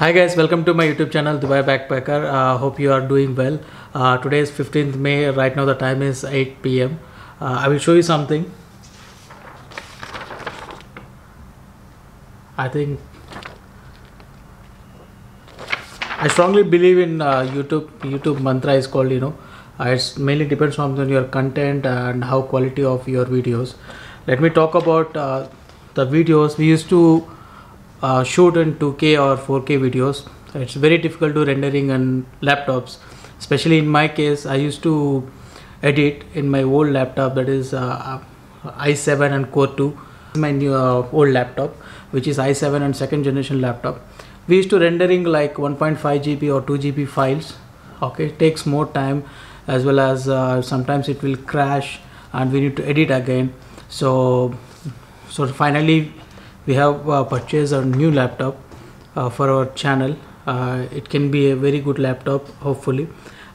Hi guys, welcome to my YouTube channel Dubai Backpacker. Hope you are doing well. Today is 15th May. Right now the time is 8 p.m. I will show you something. I strongly believe in YouTube mantra is called, it mainly depends on your content and how quality of your videos. Let me talk about the videos we used to shoot in 2K or 4K videos. It's very difficult to rendering on laptops, especially in my case. I used to edit in my old laptop, that is i7 and core 2. My new old laptop, which is i7 and second generation laptop. We used to rendering like 1.5 GB or 2 GB files. Okay, it takes more time, as well as sometimes it will crash and we need to edit again. So finally we have purchased a new laptop for our channel. It can be a very good laptop, hopefully.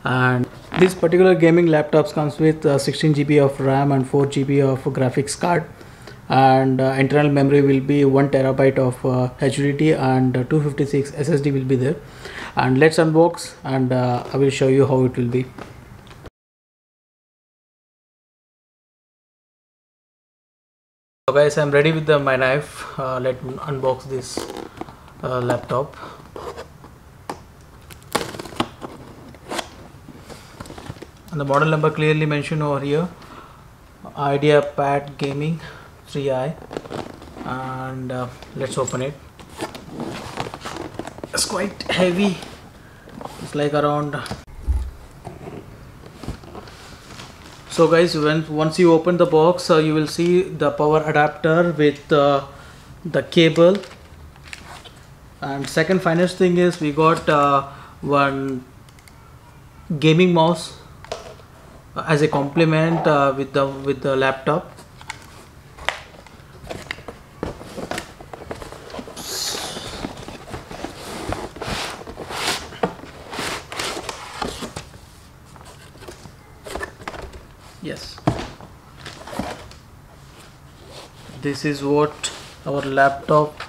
And this particular gaming laptops comes with 16 GB of RAM and 4 GB of graphics card, and internal memory will be 1 TB of HDD and 256 SSD will be there. And let's unbox, and I will show you how it will be. So guys, I'm ready with my knife. Let me unbox this laptop. And the model number clearly mentioned over here, Ideapad Gaming 3i. And let's open it. It's quite heavy. It's like around. So guys, once you open the box, you will see the power adapter with the cable. And second finest thing is we got one gaming mouse as a complement with the laptop. Yes, this is what our laptop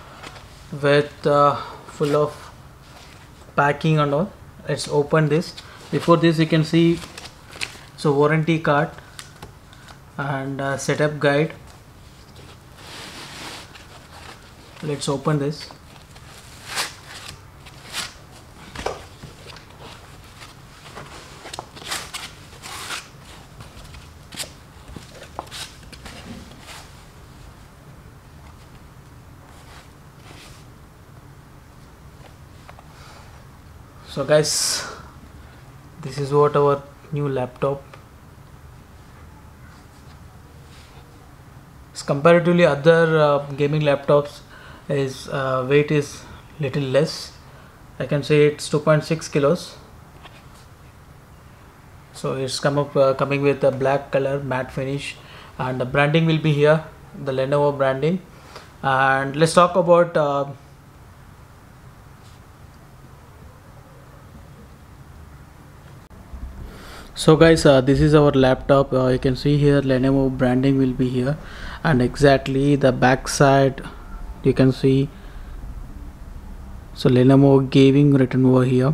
with full of packing and all. Let's open this. Before this, you can see warranty card and setup guide. Let's open this. So guys, this is what our new laptop is. Comparatively other gaming laptops, is weight is little less. I can say it's 2.6 kilos. So it's coming with a black color matte finish, and the branding will be here, the Lenovo branding. And let's talk about so guys, this is our laptop. You can see here Lenovo branding will be here, and exactly the back side you can see Lenovo gaming written over here.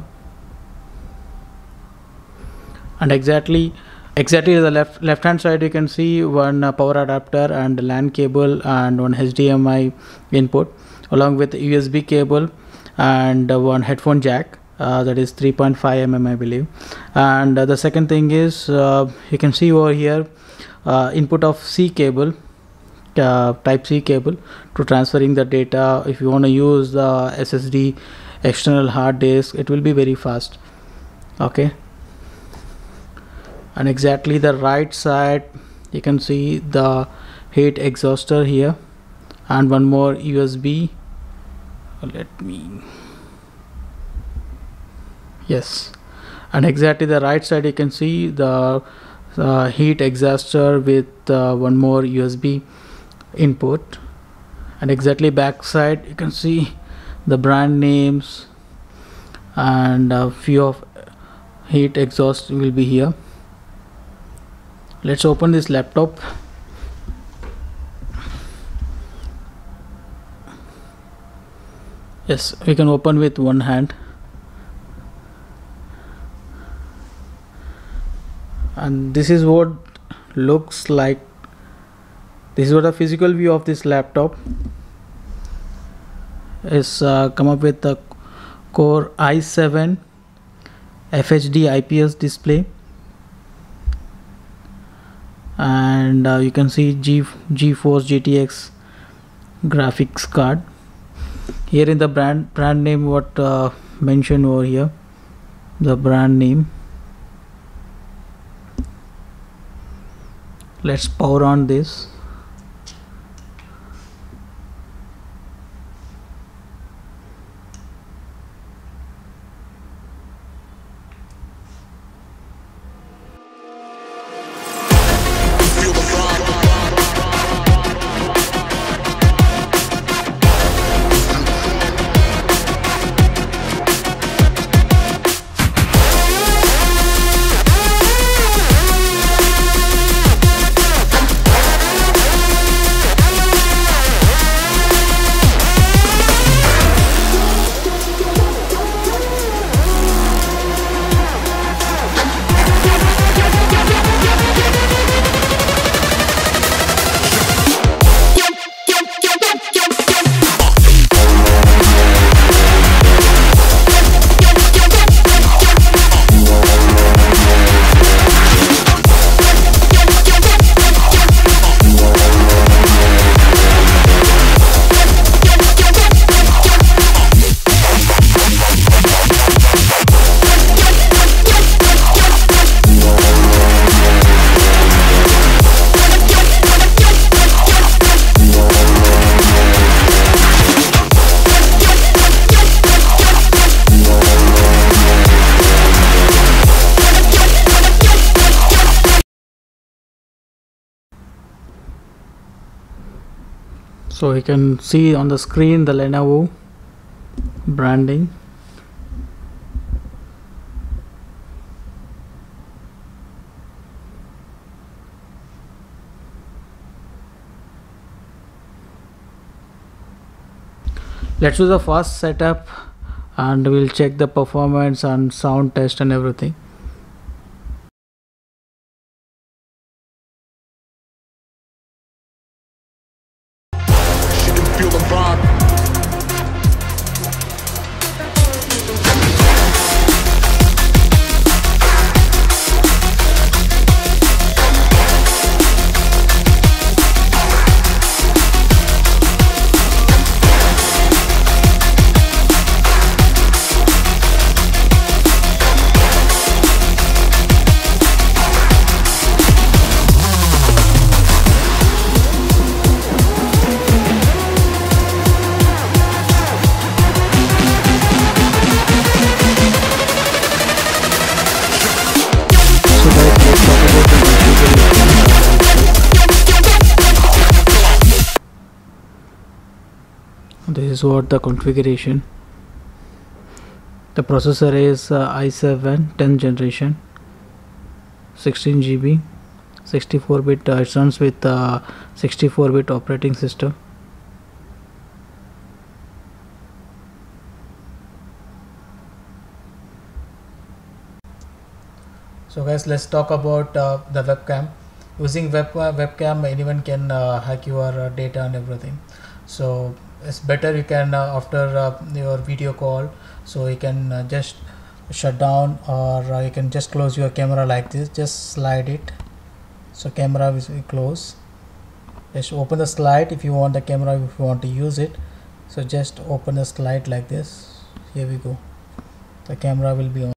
And exactly the left hand side you can see one power adapter and LAN cable and one HDMI input, along with USB cable and one headphone jack. That is 3.5 mm I believe. And the second thing is you can see over here input of C cable, type C cable, to transferring the data. If you want to use the SSD external hard disk, it will be very fast. Okay. And exactly the right side you can see the heat exhauster here, and one more USB. Yes, and exactly the right side you can see the heat exhauster with one more USB input. And exactly back side you can see the brand names, and a few of heat exhaust will be here. Let's open this laptop. Yes, we can open with one hand. And this is what looks like. This is what a physical view of this laptop is. Come up with the Core i7 FHD IPS display, and you can see GeForce GTX graphics card. Here in the brand name, what mentioned over here, the brand name. Let's power on this. So you can see on the screen the Lenovo branding. Let's do the fast setup and we'll check the performance and sound test and everything. Feel the vibe. This is what the configuration. The processor is i7 10th generation, 16 GB, 64-bit. It runs with 64-bit operating system. So guys, let's talk about the webcam. Using webcam, anyone can hack your data and everything. So it's better you can after your video call, so you can just shut down, or you can just close your camera like this. Just slide it, so camera will close. Just open the slide if you want the camera, if you want to use it. So just open the slide like this. Here we go, the camera will be on.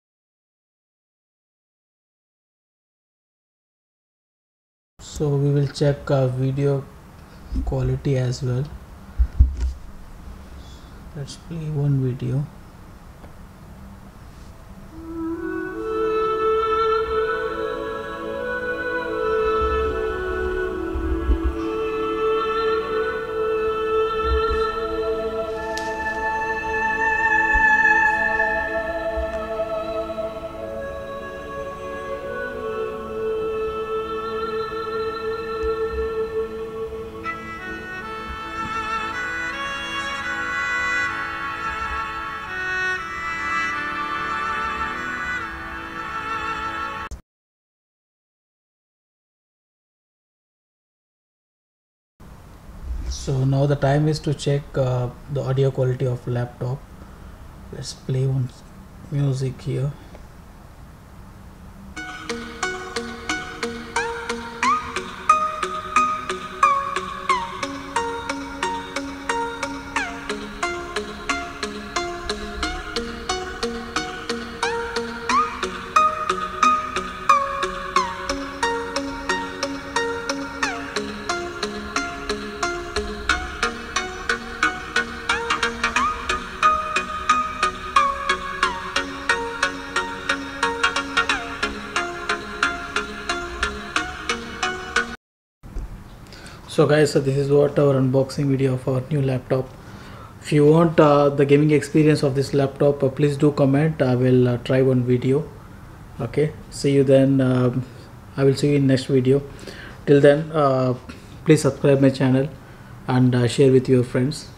So we will check video quality as well. Let's play one video. So now the time is to check the audio quality of laptop. Let's play one music here. So guys, so this is what our unboxing video of our new laptop. If you want the gaming experience of this laptop, please do comment. I will try one video. Okay, see you then. I will see you in next video. Till then, please subscribe my channel and share with your friends.